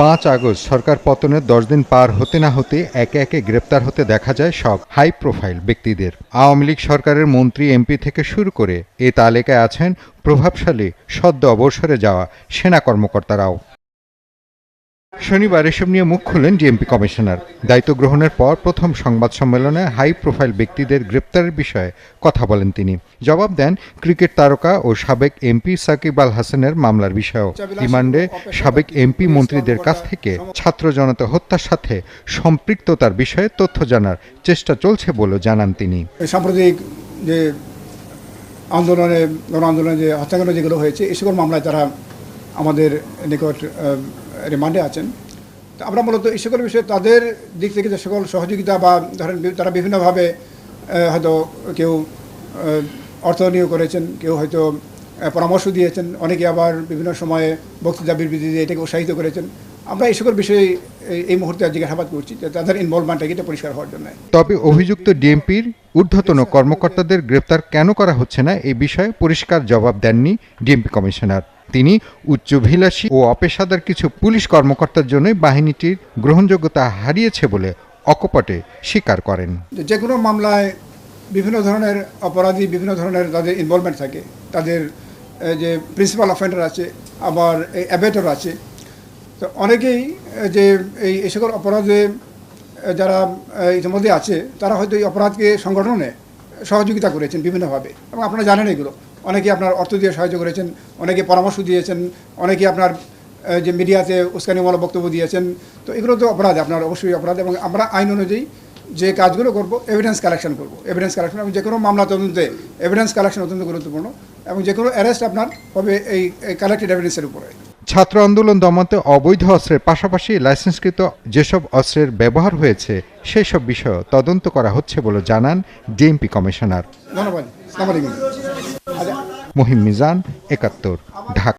5 August সরকার পতনের 10 দিন পার হতে না হতে একে একে গ্রেপ্তার হতে দেখা যায় সব হাই প্রোফাইল ব্যক্তিদের। আওয়ামী লীগ সরকারের মন্ত্রী এমপি থেকে শুরু করে এ তালিকায় আছেন প্রভাবশালী সদ্য অবসরে যাওয়া সেনা কর্মকর্তারাও। শনিবার এসব নিয়ে মুখ খুললেন ডিএমপি কমিশনার। দায়িত্ব গ্রহণের পর প্রথম সংবাদ সম্মেলনে হাই প্রোফাইল ব্যক্তিদের গ্রেপ্তারের বিষয়ে কথা বলেন তিনি। জবাব দেন ক্রিকেট তারকা ও সাবেক এমপি সাকিব আল হাসানের মামলার বিষয়েও। রিমান্ডে সাবেক এমপি মন্ত্রীদের কাছ থেকে ছাত্র জনতা হত্যার সাথে সম্পৃক্ততার বিষয়ে তথ্য জানার চেষ্টা চলছে বলে জানান তিনি। সাম্প্রতিক যে গণ আন্দোলনে যে হত্যাকাণ্ড যেগুলো হয়েছে এই সকল মামলায় তারা আমাদের নিকট রিমান্ডে আছেন। তো আমরা মূলত এই সকল বিষয়ে তাদের দিক থেকে যে সকল সহযোগিতা বা ধরেন তারা বিভিন্নভাবে হয়তো কেউ অর্থ নিয়োগ করেছেন, কেউ হয়তো পরামর্শ দিয়েছেন, অনেকে আবার বিভিন্ন সময়ে বক্তৃতা বিবৃতি দিয়ে এটাকে উৎসাহিত করেছেন। আমরা এই সকল বিষয়ে এই মুহূর্তে জিজ্ঞাসাবাদ করছি যে তাদের ইনভলভমেন্টটা এটা পরিষ্কার হওয়ার জন্য। তবে অভিযুক্ত ডিএমপির ঊর্ধ্বতন কর্মকর্তাদের গ্রেপ্তার কেন করা হচ্ছে না এই বিষয়ে পরিষ্কার জবাব দেননি ডিএমপি কমিশনার। তিনি উচ্চাভিলাষী ও অপেশাদার কিছু পুলিশ কর্মকর্তার জন্য বাহিনীটির গ্রহণযোগ্যতা হারিয়েছে বলে অকপটে স্বীকার করেন। যে কোনো মামলায় বিভিন্ন ধরনের অপরাধী বিভিন্ন ধরনের তাদের ইনভলভমেন্ট থাকে। তাদের যে প্রিন্সিপাল অফেন্ডার আছে, আবার অ্যাবেটর আছে। তো অনেকেই যে এই সকল অপরাধে যারা ইতিমধ্যে আছে তারা হয়তো এই অপরাধকে সংগঠনে সহযোগিতা করেছেন বিভিন্নভাবে, এবং আপনারা জানেন এগুলো। অনেকে আপনার অর্থ দিয়ে সাহায্য করেছেন, অনেকে পরামর্শ দিয়েছেন, অনেকে আপনার যে মিডিয়াতে উস্কানিমূলক বক্তব্য দিয়েছেন। তো এগুলো তো অপরাধ, আপনার অবশ্যই অপরাধ। এবং আমরা আইন অনুযায়ী যে কাজগুলো করব, এভিডেন্স কালেকশন করব। এভিডেন্স কালেকশন এবং যে কোনো মামলা তদন্তে এভিডেন্স কালেকশন অত্যন্ত গুরুত্বপূর্ণ, এবং যে কোনো অ্যারেস্ট আপনার হবে এই কালেক্টেড এভিডেন্সের উপরে। ছাত্র আন্দোলন দমাতে অবৈধ অস্ত্রের পাশাপাশি লাইসেন্সকৃত যেসব অস্ত্রের ব্যবহার হয়েছে সেই সব বিষয়ে তদন্ত করা হচ্ছে বলে জানান ডিএমপি কমিশনার। ধন্যবাদ। মহিম মিজান, ৭১, ঢাকা।